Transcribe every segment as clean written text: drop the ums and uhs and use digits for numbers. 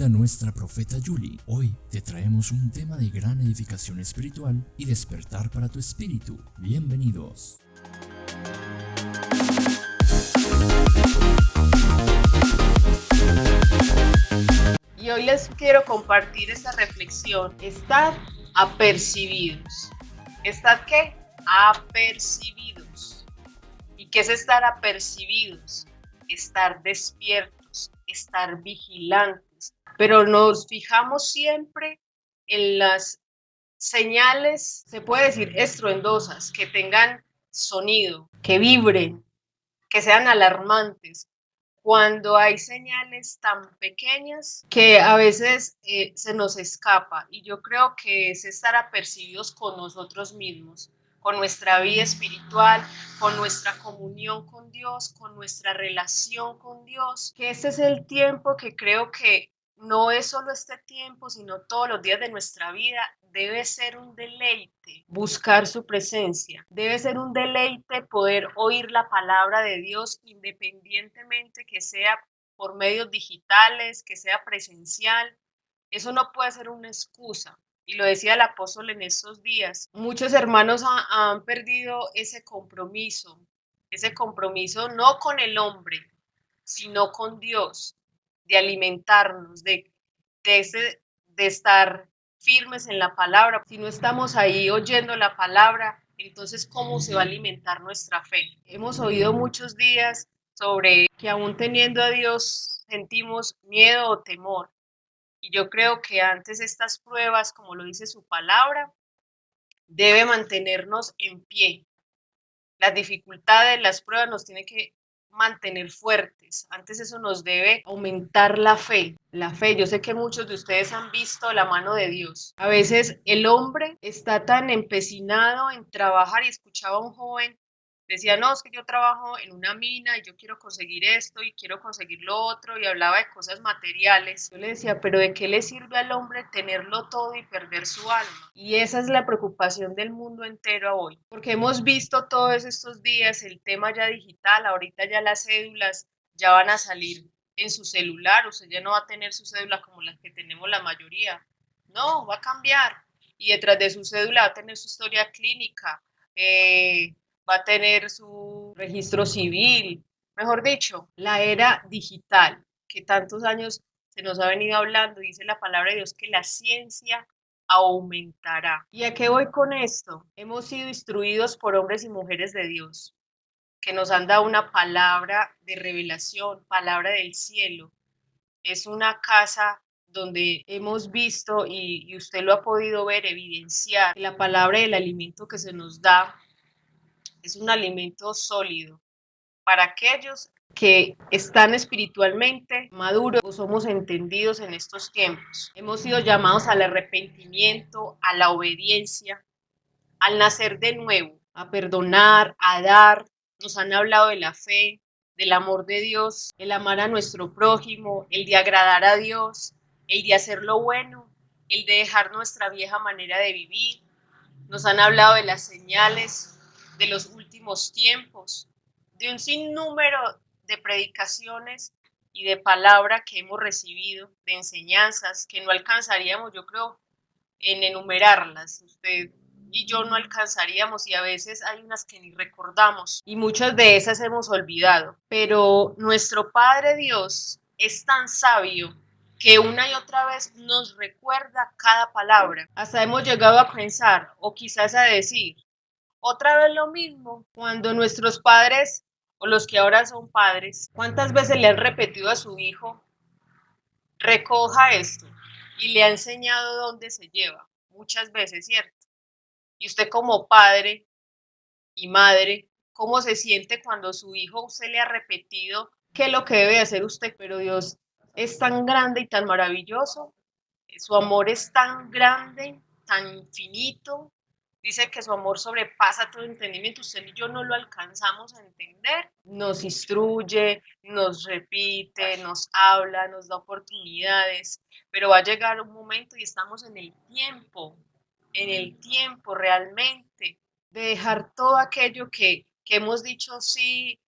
Bienvenida nuestra profeta Julie. Hoy te traemos un tema de gran edificación espiritual y despertar para tu espíritu. Bienvenidos. Y hoy les quiero compartir esta reflexión. Estad apercibidos. ¿Estad qué? Apercibidos. ¿Y qué es estar apercibidos? Estar despiertos, estar vigilantes. Pero nos fijamos siempre en las señales, se puede decir estruendosas, que tengan sonido, que vibren, que sean alarmantes, cuando hay señales tan pequeñas que a veces se nos escapa. Y yo creo que es estar apercibidos con nosotros mismos, con nuestra vida espiritual, con nuestra comunión con Dios, con nuestra relación con Dios, que este es el tiempo que creo que no es solo este tiempo, sino todos los días de nuestra vida. Debe ser un deleite buscar su presencia. Debe ser un deleite poder oír la palabra de Dios independientemente que sea por medios digitales, que sea presencial. Eso no puede ser una excusa. Y lo decía el apóstol en estos días. Muchos hermanos han perdido ese compromiso no con el hombre, sino con Dios, de alimentarnos, de estar firmes en la palabra. Si no estamos ahí oyendo la palabra, entonces ¿cómo se va a alimentar nuestra fe? Hemos oído muchos días sobre que aún teniendo a Dios sentimos miedo o temor. Y yo creo que antes estas pruebas, como lo dice su palabra, debe mantenernos en pie. Las dificultades, las pruebas nos tienen que mantener fuertes. Antes eso nos debe aumentar la fe. La fe, yo sé que muchos de ustedes han visto la mano de Dios. A veces el hombre está tan empecinado en trabajar y escuchaba a un joven, decía, no, es que yo trabajo en una mina y yo quiero conseguir esto y quiero conseguir lo otro y hablaba de cosas materiales. Yo le decía, pero ¿de qué le sirve al hombre tenerlo todo y perder su alma? Y esa es la preocupación del mundo entero hoy, porque hemos visto todos estos días el tema ya digital, ahorita ya las cédulas ya van a salir en su celular, usted ya no va a tener su cédula como las que tenemos la mayoría, no, va a cambiar. Y detrás de su cédula va a tener su historia clínica, va a tener su registro civil, mejor dicho, la era digital que tantos años se nos ha venido hablando, dice la palabra de Dios que la ciencia aumentará. ¿Y a qué voy con esto? Hemos sido instruidos por hombres y mujeres de Dios que nos han dado una palabra de revelación, palabra del cielo. Es una casa donde hemos visto y usted lo ha podido ver, evidenciar, la palabra del alimento que se nos da es un alimento sólido para aquellos que están espiritualmente maduros o somos entendidos en estos tiempos. Hemos sido llamados al arrepentimiento, a la obediencia, al nacer de nuevo, a perdonar, a dar. Nos han hablado de la fe, del amor de Dios, el amar a nuestro prójimo, el de agradar a Dios, el de hacer lo bueno, el de dejar nuestra vieja manera de vivir. Nos han hablado de las señales de los últimos tiempos, de un sinnúmero de predicaciones y de palabra que hemos recibido, de enseñanzas que no alcanzaríamos, yo creo, en enumerarlas. Usted y yo no alcanzaríamos y a veces hay unas que ni recordamos y muchas de esas hemos olvidado. Pero nuestro Padre Dios es tan sabio que una y otra vez nos recuerda cada palabra. Hasta hemos llegado a pensar o quizás a decir otra vez lo mismo cuando nuestros padres o los que ahora son padres, ¿cuántas veces le han repetido a su hijo, recoja esto? Y le ha enseñado dónde se lleva, muchas veces, ¿cierto? Y usted como padre y madre, ¿cómo se siente cuando su hijo usted le ha repetido qué es lo que debe hacer usted? Pero Dios es tan grande y tan maravilloso, su amor es tan grande, tan infinito. Dice que su amor sobrepasa todo entendimiento. Usted y yo no lo alcanzamos a entender. Nos instruye, nos repite, nos habla, nos da oportunidades, pero va a llegar un momento y estamos en el tiempo realmente de dejar todo aquello que hemos dicho sí,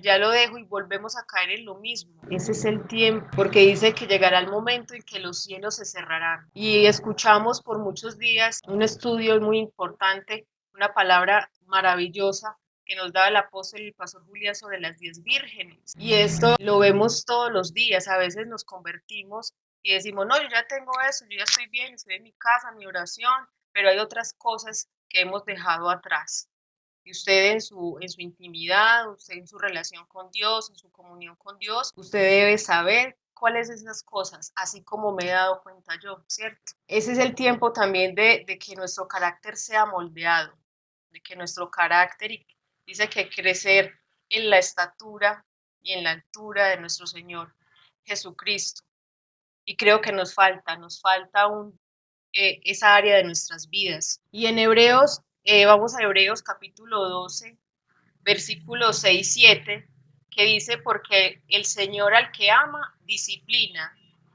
ya lo dejo y volvemos a caer en lo mismo. Ese es el tiempo, porque dice que llegará el momento en que los cielos se cerrarán. Y escuchamos por muchos días un estudio muy importante, una palabra maravillosa que nos daba el apóstol y el pastor Julián sobre las 10 vírgenes. Y esto lo vemos todos los días. A veces nos convertimos y decimos, no, yo ya tengo eso, yo ya estoy bien, estoy en mi casa, en mi oración, pero hay otras cosas que hemos dejado atrás. Y usted en su intimidad, usted en su relación con Dios, en su comunión con Dios, usted debe saber cuáles son esas cosas, así como me he dado cuenta yo, ¿cierto? Ese es el tiempo también de que nuestro carácter sea moldeado, de que nuestro carácter, y dice que crecer en la estatura y en la altura de nuestro Señor Jesucristo. Y creo que nos falta aún esa área de nuestras vidas. Y en Hebreos, vamos a Hebreos capítulo 12, versículos 6 y 7, que dice, porque el Señor al que ama, disciplina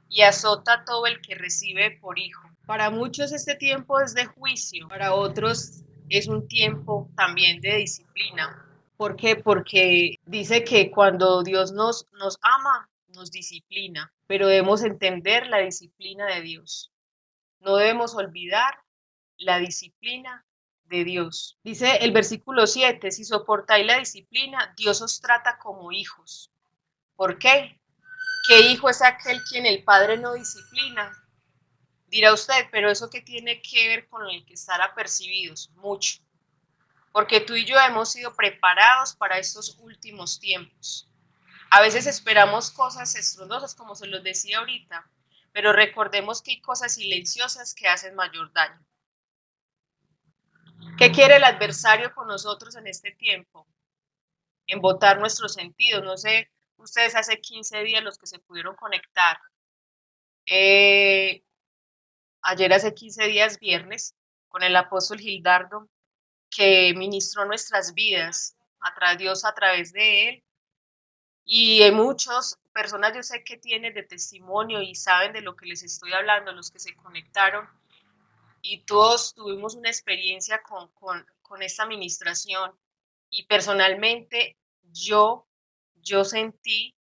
y azota a todo el que recibe por hijo. Para muchos este tiempo es de juicio, para otros es un tiempo también de disciplina. ¿Por qué? Porque dice que cuando Dios nos ama, nos disciplina, pero debemos entender la disciplina de Dios. No debemos olvidar la disciplina de Dios. Dice el versículo 7, si soportáis la disciplina, Dios os trata como hijos. ¿Por qué? ¿Qué hijo es aquel quien el Padre no disciplina? Dirá usted, pero ¿eso qué tiene que ver con el que estar apercibidos? Mucho. Porque tú y yo hemos sido preparados para estos últimos tiempos. A veces esperamos cosas estruendosas, como se los decía ahorita, pero recordemos que hay cosas silenciosas que hacen mayor daño. ¿Qué quiere el adversario con nosotros en este tiempo? Embotar nuestros sentidos. No sé, ustedes hace 15 días los que se pudieron conectar. Ayer hace 15 días, viernes, con el apóstol Gildardo, que ministró nuestras vidas a Dios a través de él. Y hay muchas personas, yo sé que tienen de testimonio y saben de lo que les estoy hablando, los que se conectaron. Y todos tuvimos una experiencia con esta administración y personalmente yo sentí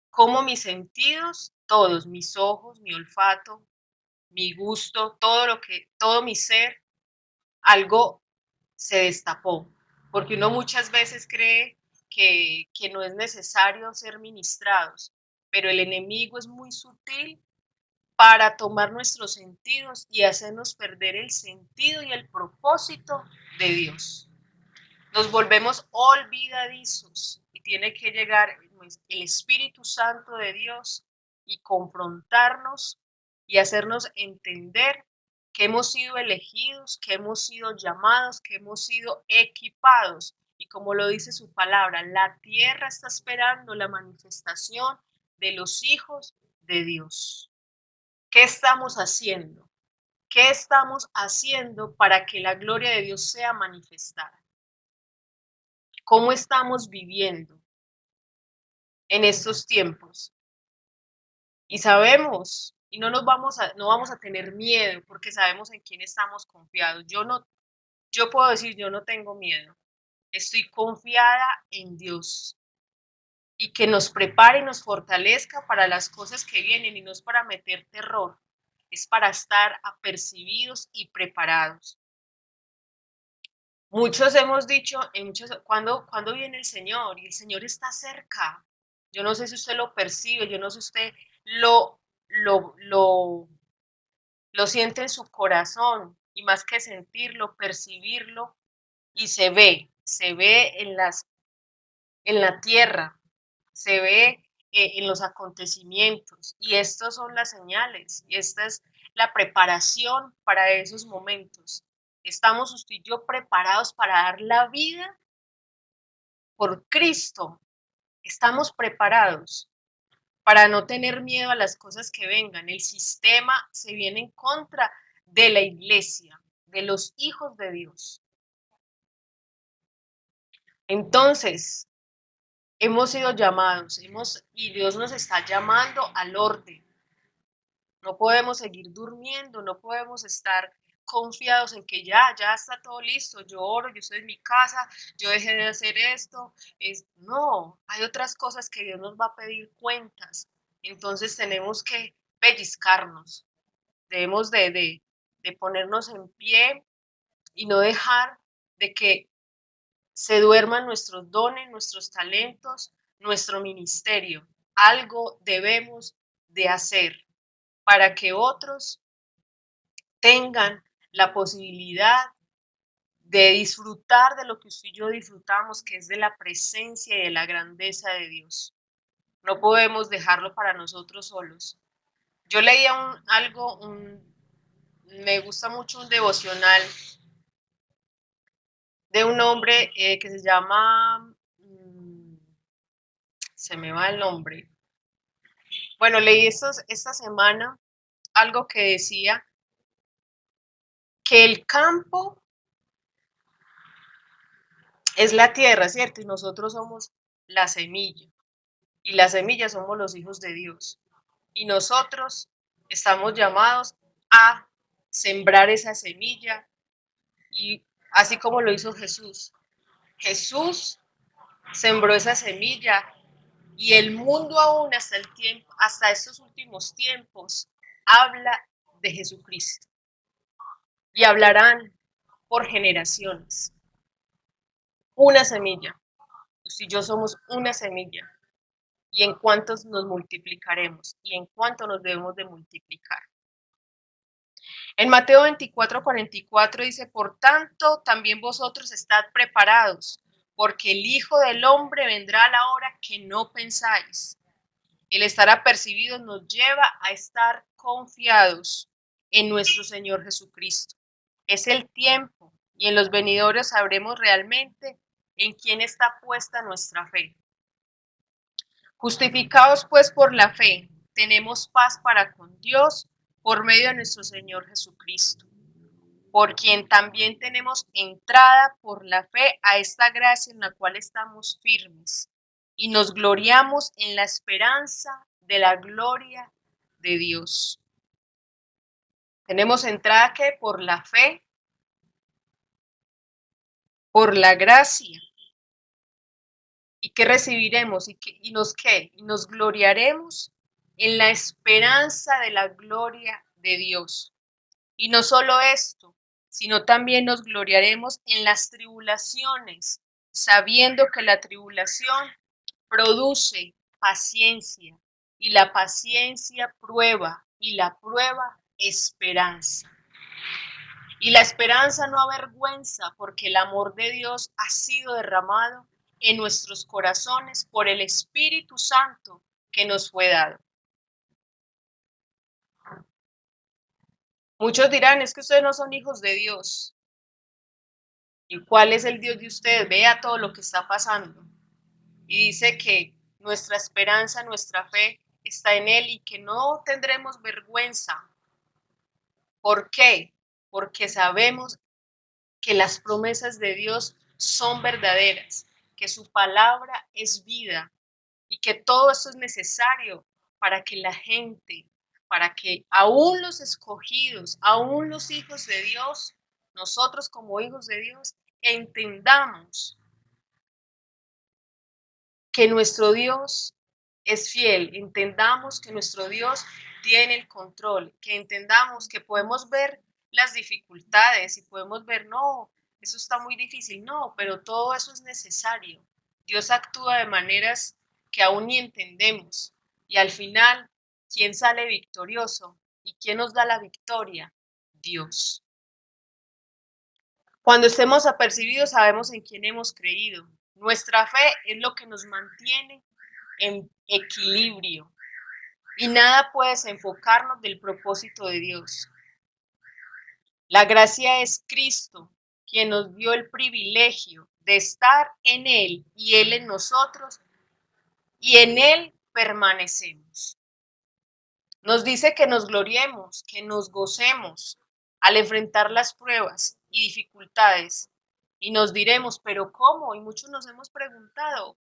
como mis sentidos, todos, mis ojos, mi olfato, mi gusto, todo mi ser, algo se destapó, porque uno muchas veces cree que no es necesario ser ministrados, pero el enemigo es muy sutil para tomar nuestros sentidos y hacernos perder el sentido y el propósito de Dios. Nos volvemos olvidadizos y tiene que llegar el Espíritu Santo de Dios y confrontarnos y hacernos entender que hemos sido elegidos, que hemos sido llamados, que hemos sido equipados. Y como lo dice su palabra, la tierra está esperando la manifestación de los hijos de Dios. ¿Qué estamos haciendo? ¿Qué estamos haciendo para que la gloria de Dios sea manifestada? ¿Cómo estamos viviendo en estos tiempos? Y sabemos, y no vamos a tener miedo porque sabemos en quién estamos confiados. Yo puedo decir, yo no tengo miedo. Estoy confiada en Dios y que nos prepare y nos fortalezca para las cosas que vienen, y no es para meter terror, es para estar apercibidos y preparados. Muchos hemos dicho, ¿cuándo viene el Señor? Y el Señor está cerca. Yo no sé si usted lo percibe, yo no sé si usted lo, lo, lo, lo siente en su corazón, y más que sentirlo, percibirlo, y se ve en la tierra, se ve en los acontecimientos, y estas son las señales, y esta es la preparación para esos momentos. ¿Estamos usted y yo preparados para dar la vida por Cristo? ¿Estamos preparados para no tener miedo a las cosas que vengan? El sistema se viene en contra de la iglesia, de los hijos de Dios. Entonces, hemos sido llamados, y Dios nos está llamando al orden. No podemos seguir durmiendo, no podemos estar confiados en que ya está todo listo, yo oro, yo estoy en mi casa, yo dejé de hacer esto. No, hay otras cosas que Dios nos va a pedir cuentas. Entonces tenemos que pellizcarnos, debemos de ponernos en pie y no dejar de que se duerman nuestros dones, nuestros talentos, nuestro ministerio. Algo debemos de hacer para que otros tengan la posibilidad de disfrutar de lo que usted y yo disfrutamos, que es de la presencia y de la grandeza de Dios. No podemos dejarlo para nosotros solos. Yo leía me gusta mucho un devocional de un hombre que se llama, se me va el nombre. Bueno, leí esta semana algo que decía que el campo es la tierra, ¿cierto? Y nosotros somos la semilla. Y la semilla somos los hijos de Dios. Y nosotros estamos llamados a sembrar esa semilla. Y así como lo hizo Jesús. Jesús sembró esa semilla y el mundo aún hasta estos últimos tiempos, habla de Jesucristo. Y hablarán por generaciones. Una semilla. Si yo somos una semilla. Y en cuántos nos multiplicaremos y en cuánto nos debemos de multiplicar. En Mateo 24:44 dice, por tanto, también vosotros estad preparados, porque el Hijo del Hombre vendrá a la hora que no pensáis. El estar apercibidos nos lleva a estar confiados en nuestro Señor Jesucristo. Es el tiempo y en los venidores sabremos realmente en quién está puesta nuestra fe. Justificados pues por la fe, tenemos paz para con Dios por medio de nuestro Señor Jesucristo, por quien también tenemos entrada por la fe a esta gracia en la cual estamos firmes y nos gloriamos en la esperanza de la gloria de Dios. Tenemos entrada que por la fe, por la gracia. ¿Y qué recibiremos? ¿Y nos gloriaremos en la esperanza de la gloria de Dios. Y no solo esto, sino también nos gloriaremos en las tribulaciones, sabiendo que la tribulación produce paciencia, y la paciencia prueba, y la prueba esperanza. Y la esperanza no avergüenza, porque el amor de Dios ha sido derramado en nuestros corazones por el Espíritu Santo que nos fue dado. Muchos dirán, es que ustedes no son hijos de Dios. ¿Y cuál es el Dios de ustedes? Vea todo lo que está pasando. Y dice que nuestra esperanza, nuestra fe está en Él y que no tendremos vergüenza. ¿Por qué? Porque sabemos que las promesas de Dios son verdaderas, que su palabra es vida y que todo eso es necesario para que la gente, para que aún los escogidos, aún los hijos de Dios, nosotros como hijos de Dios, entendamos que nuestro Dios es fiel, entendamos que nuestro Dios tiene el control, que entendamos que podemos ver las dificultades y podemos ver, no, eso está muy difícil, no, pero todo eso es necesario. Dios actúa de maneras que aún ni entendemos y al final, ¿quién sale victorioso? ¿Y quién nos da la victoria? Dios. Cuando estemos apercibidos sabemos en quién hemos creído. Nuestra fe es lo que nos mantiene en equilibrio y nada puede desenfocarnos del propósito de Dios. La gracia es Cristo, quien nos dio el privilegio de estar en Él y Él en nosotros y en Él permanecemos. Nos dice que nos gloriemos, que nos gocemos al enfrentar las pruebas y dificultades. Y nos diremos, pero ¿cómo? Y muchos nos hemos preguntado,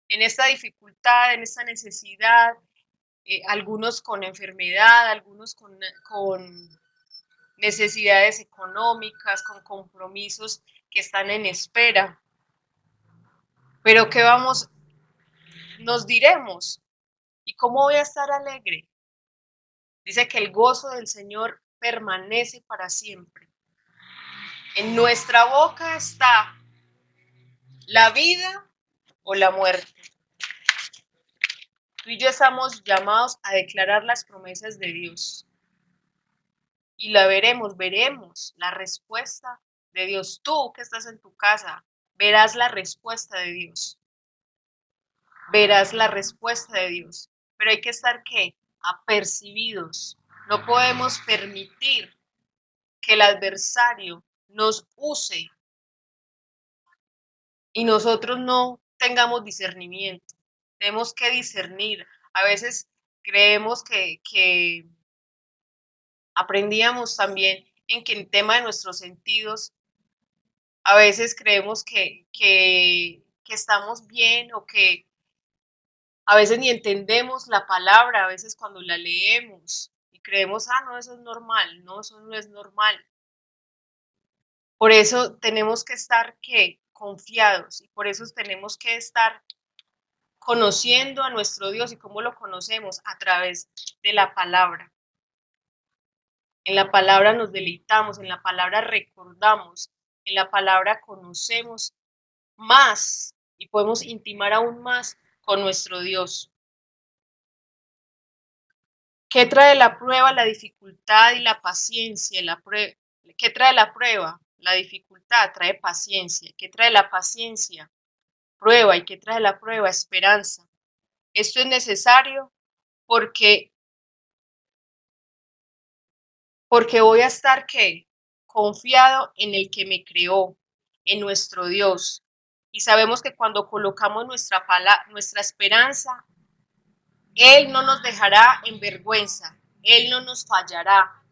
en esta dificultad, en esta necesidad, algunos con enfermedad, algunos con necesidades económicas, con compromisos que están en espera. Pero ¿qué nos diremos? ¿Y cómo voy a estar alegre? Dice que el gozo del Señor permanece para siempre. En nuestra boca está la vida o la muerte. Tú y yo estamos llamados a declarar las promesas de Dios. Y veremos la respuesta de Dios. Tú que estás en tu casa, verás la respuesta de Dios. Verás la respuesta de Dios. Pero hay que estar, ¿qué? Apercibidos. No podemos permitir que el adversario nos use y nosotros no tengamos discernimiento. Tenemos que discernir. A veces creemos que aprendíamos también en que el tema de nuestros sentidos, a veces creemos que estamos bien o que a veces ni entendemos la palabra, a veces cuando la leemos y creemos, no, eso es normal, no, eso no es normal. Por eso tenemos que estar, ¿qué? Confiados, y por eso tenemos que estar conociendo a nuestro Dios. ¿Y cómo lo conocemos? A través de la palabra. En la palabra nos deleitamos, en la palabra recordamos, en la palabra conocemos más y podemos intimar aún más con nuestro Dios. ¿Qué trae la prueba, la dificultad y la paciencia? ¿Qué trae la prueba? La dificultad trae paciencia. ¿Qué trae la paciencia? Prueba. ¿Y qué trae la prueba? Esperanza. Esto es necesario porque voy a estar, ¿qué? Confiado en el que me creó, en nuestro Dios. Y sabemos que cuando colocamos nuestra esperanza, Él no nos dejará en vergüenza, Él no nos fallará.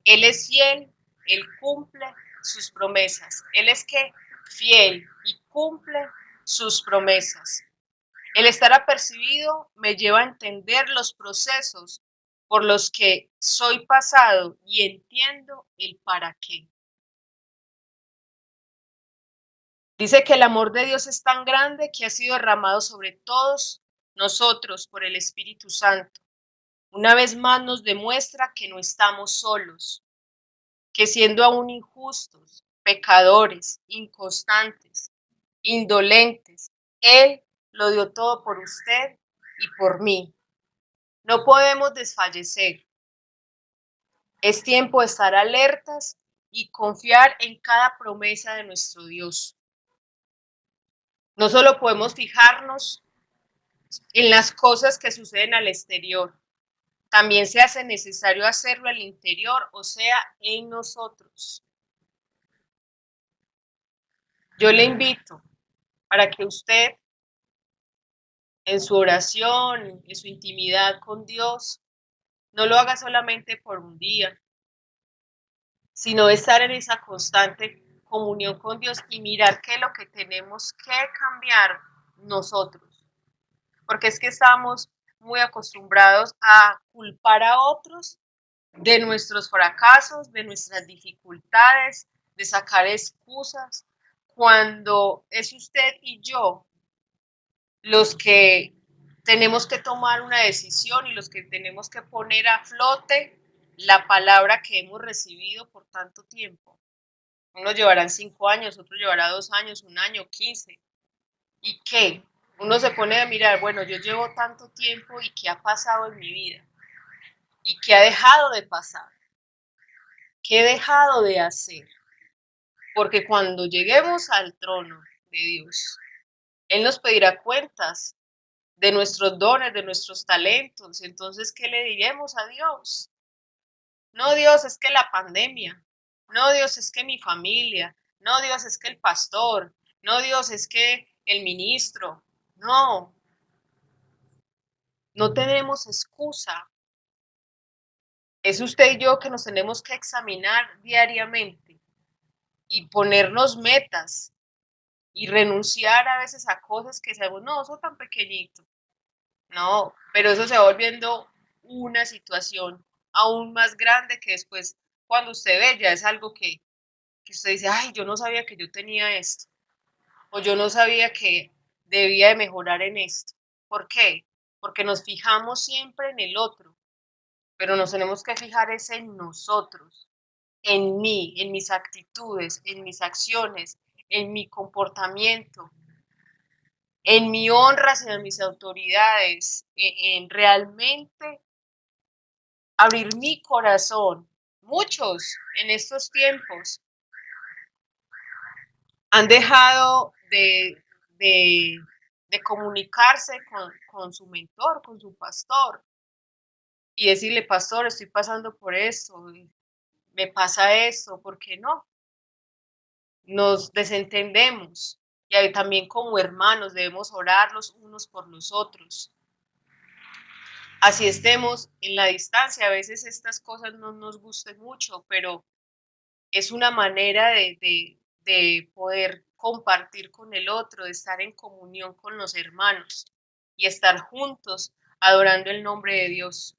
Él es fiel, Él cumple sus promesas. Él es que fiel y cumple sus promesas. El estar apercibido me lleva a entender los procesos por los que soy pasado y entiendo el para qué. Dice que el amor de Dios es tan grande que ha sido derramado sobre todos nosotros por el Espíritu Santo. Una vez más nos demuestra que no estamos solos, que siendo aún injustos, pecadores, inconstantes, indolentes, Él lo dio todo por usted y por mí. No podemos desfallecer. Es tiempo de estar alertas y confiar en cada promesa de nuestro Dios. No solo podemos fijarnos en las cosas que suceden al exterior, también se hace necesario hacerlo al interior, o sea, en nosotros. Yo le invito para que usted en su oración, en su intimidad con Dios, no lo haga solamente por un día, sino estar en esa constante comunión con Dios y mirar qué es lo que tenemos que cambiar nosotros. Porque es que estamos muy acostumbrados a culpar a otros de nuestros fracasos, de nuestras dificultades, de sacar excusas, cuando es usted y yo los que tenemos que tomar una decisión y los que tenemos que poner a flote la palabra que hemos recibido por tanto tiempo. Unos llevarán 5 años, otros llevará 2 años, 1 año, 15. ¿Y qué? Uno se pone a mirar, bueno, yo llevo tanto tiempo y qué ha pasado en mi vida y qué ha dejado de pasar, qué he dejado de hacer. Porque cuando lleguemos al trono de Dios, Él nos pedirá cuentas de nuestros dones, de nuestros talentos. Entonces, ¿qué le diremos a Dios? No, Dios, es que la pandemia. No, Dios, es que mi familia. No, Dios, es que el pastor. No, Dios, es que el ministro. No, no tenemos excusa. Es usted y yo que nos tenemos que examinar diariamente y ponernos metas y renunciar a veces a cosas que sabemos, no, eso tan pequeñito. No, pero eso se va volviendo una situación aún más grande que después cuando usted ve, ya es algo que usted dice, ay, yo no sabía que yo tenía esto, o yo no sabía que debía de mejorar en esto. ¿Por qué? Porque nos fijamos siempre en el otro, pero nos tenemos que fijar es en nosotros, en mí, en mis actitudes, en mis acciones, en mi comportamiento, en mi honra hacia mis autoridades, en realmente abrir mi corazón. Muchos en estos tiempos han dejado de, de comunicarse con su mentor, con su pastor, y decirle, pastor, estoy pasando por esto, me pasa esto, ¿por qué no? Nos desentendemos y ahí también como hermanos debemos orar los unos por los otros. Así estemos en la distancia, a veces estas cosas no nos gusten mucho, pero es una manera de poder compartir con el otro, de estar en comunión con los hermanos y estar juntos adorando el nombre de Dios.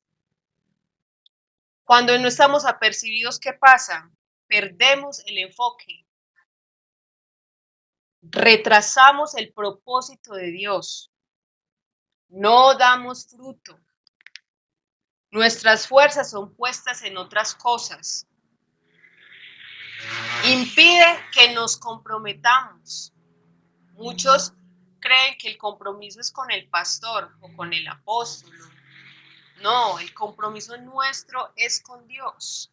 Cuando no estamos apercibidos, ¿qué pasa? Perdemos el enfoque, retrasamos el propósito de Dios, no damos fruto. Nuestras fuerzas son puestas en otras cosas. Impide que nos comprometamos. Muchos creen que el compromiso es con el pastor o con el apóstol. No, el compromiso nuestro es con Dios.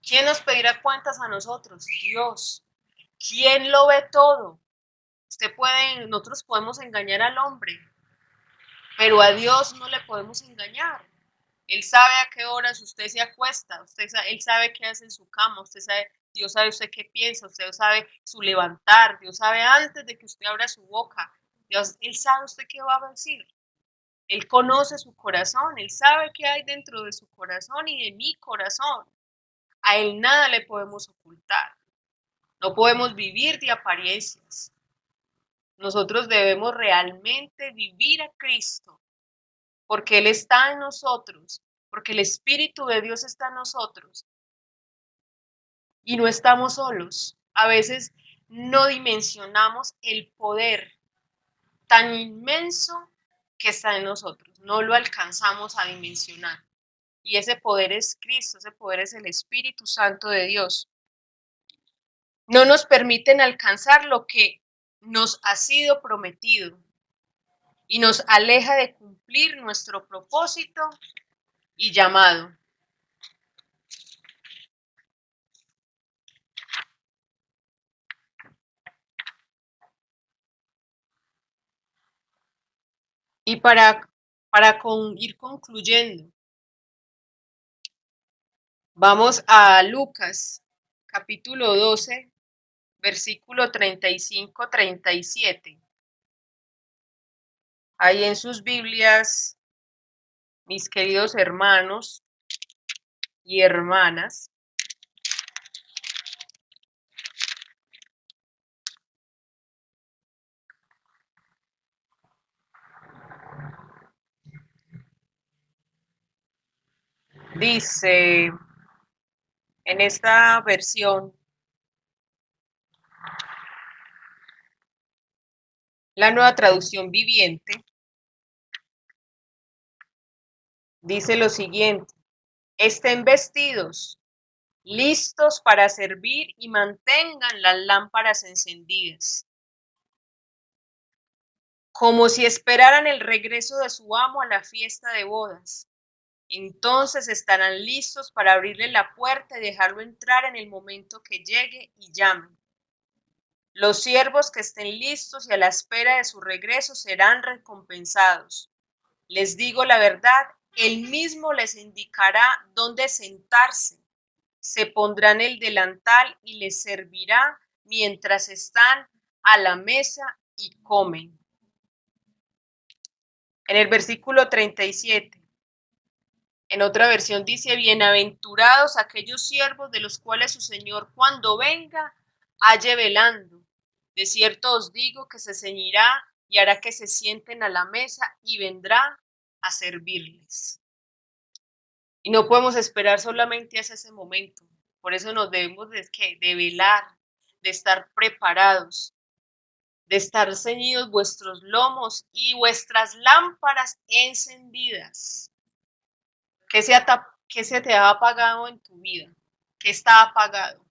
¿Quién nos pedirá cuentas a nosotros? Dios. ¿Quién lo ve todo? Nosotros podemos engañar al hombre, pero a Dios no le podemos engañar. Él sabe a qué horas usted se acuesta, él sabe qué hace en su cama, Dios sabe usted qué piensa, usted sabe su levantar, Dios sabe antes de que usted abra su boca, Él sabe usted qué va a decir. Él conoce su corazón, Él sabe qué hay dentro de su corazón y de mi corazón. A Él nada le podemos ocultar. No podemos vivir de apariencias. Nosotros debemos realmente vivir a Cristo, porque Él está en nosotros, porque el Espíritu de Dios está en nosotros y no estamos solos. A veces no dimensionamos el poder tan inmenso que está en nosotros, no lo alcanzamos a dimensionar. Y ese poder es Cristo, ese poder es el Espíritu Santo de Dios. No nos permiten alcanzar lo que nos ha sido prometido y nos aleja de cumplir nuestro propósito y llamado. Y ir concluyendo, vamos a Lucas, capítulo 12, versículo 35-37. Ahí en sus Biblias, mis queridos hermanos y hermanas, dice en esta versión, la Nueva Traducción Viviente, dice lo siguiente: estén vestidos, listos para servir y mantengan las lámparas encendidas, como si esperaran el regreso de su amo a la fiesta de bodas. Entonces estarán listos para abrirle la puerta y dejarlo entrar en el momento que llegue y llame. Los siervos que estén listos y a la espera de su regreso serán recompensados. Les digo la verdad, él mismo les indicará dónde sentarse. Se pondrán el delantal y les servirá mientras están a la mesa y comen. En el versículo 37, en otra versión dice: bienaventurados aquellos siervos de los cuales su Señor cuando venga halle velando. De cierto os digo que se ceñirá y hará que se sienten a la mesa y vendrá a servirles. Y no podemos esperar solamente hasta ese momento. Por eso nos debemos de velar, de estar preparados, de estar ceñidos vuestros lomos y vuestras lámparas encendidas. ¿Qué se te ha apagado en tu vida? ¿Qué está apagado?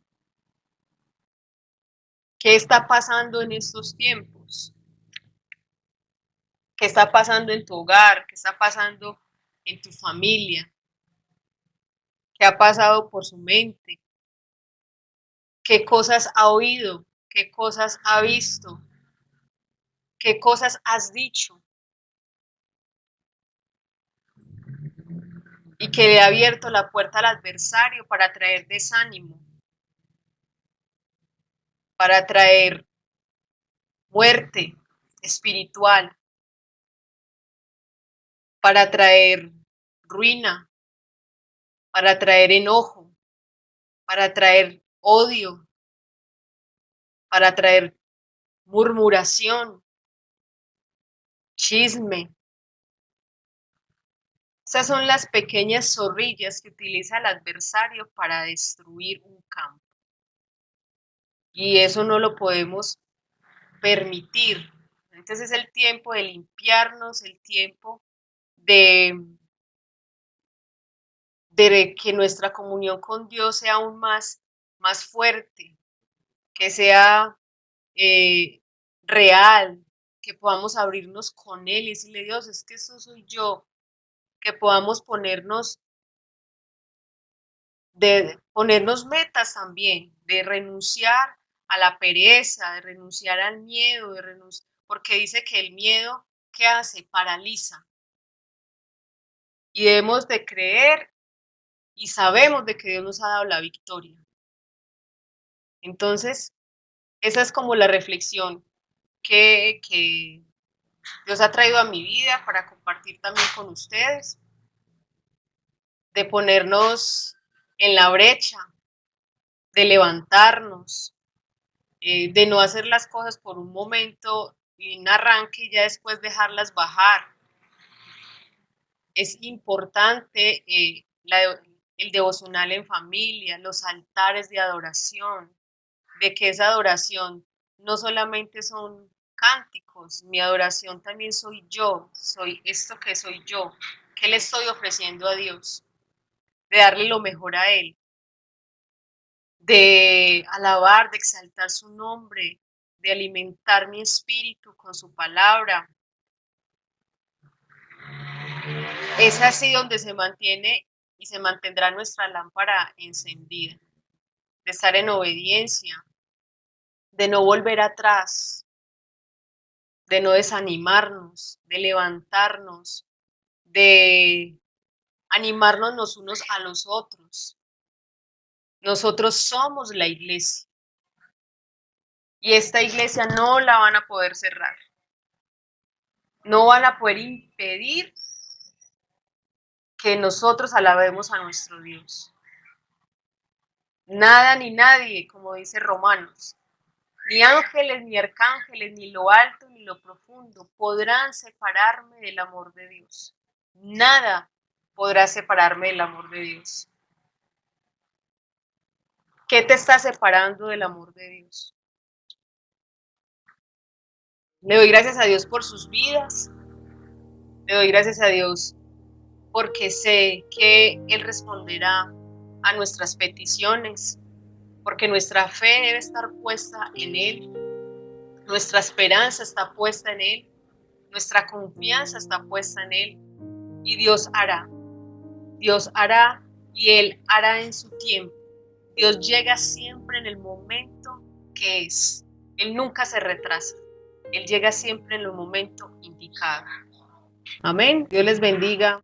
¿Qué está pasando en estos tiempos? ¿Qué está pasando en tu hogar? ¿Qué está pasando en tu familia? ¿Qué ha pasado por su mente? ¿Qué cosas ha oído? ¿Qué cosas ha visto? ¿Qué cosas has dicho? Y que le ha abierto la puerta al adversario para traer desánimo, para traer muerte espiritual, para traer ruina, para traer enojo, para traer odio, para traer murmuración, chisme. Esas son las pequeñas zorrillas que utiliza el adversario para destruir un campo. Y eso no lo podemos permitir. Entonces es el tiempo de limpiarnos, el tiempo de, de que nuestra comunión con Dios sea aún más fuerte, que sea eh, real, que podamos abrirnos con Él y decirle, Dios, es que eso soy yo, que podamos ponernos metas también, de renunciar a la pereza, de renunciar al miedo, porque dice que el miedo, ¿qué hace? Paraliza. Y debemos de creer y sabemos de que Dios nos ha dado la victoria. Entonces, esa es como la reflexión que Dios ha traído a mi vida para compartir también con ustedes, de ponernos en la brecha, de levantarnos, de no hacer las cosas por un momento y un arranque y ya después dejarlas bajar. Es importante el devocional en familia, los altares de adoración, de que esa adoración no solamente son cánticos, mi adoración también soy yo, soy esto que soy yo, que le estoy ofreciendo a Dios, de darle lo mejor a Él, de alabar, de exaltar su nombre, de alimentar mi espíritu con su palabra. Es así donde se mantiene y se mantendrá nuestra lámpara encendida, de estar en obediencia, de no volver atrás, de no desanimarnos, de levantarnos, de animarnos los unos a los otros. Nosotros somos la iglesia y esta iglesia no la van a poder cerrar. No van a poder impedir que nosotros alabemos a nuestro Dios. Nada ni nadie, como dice Romanos, ni ángeles, ni arcángeles, ni lo alto, ni lo profundo, podrán separarme del amor de Dios. Nada podrá separarme del amor de Dios. ¿Qué te está separando del amor de Dios? Le doy gracias a Dios por sus vidas. Le doy gracias a Dios porque sé que Él responderá a nuestras peticiones, porque nuestra fe debe estar puesta en Él, nuestra esperanza está puesta en Él, nuestra confianza está puesta en Él y Dios hará y Él hará en su tiempo. Dios llega siempre en el momento que es. Él nunca se retrasa. Él llega siempre en el momento indicado. Amén. Dios les bendiga.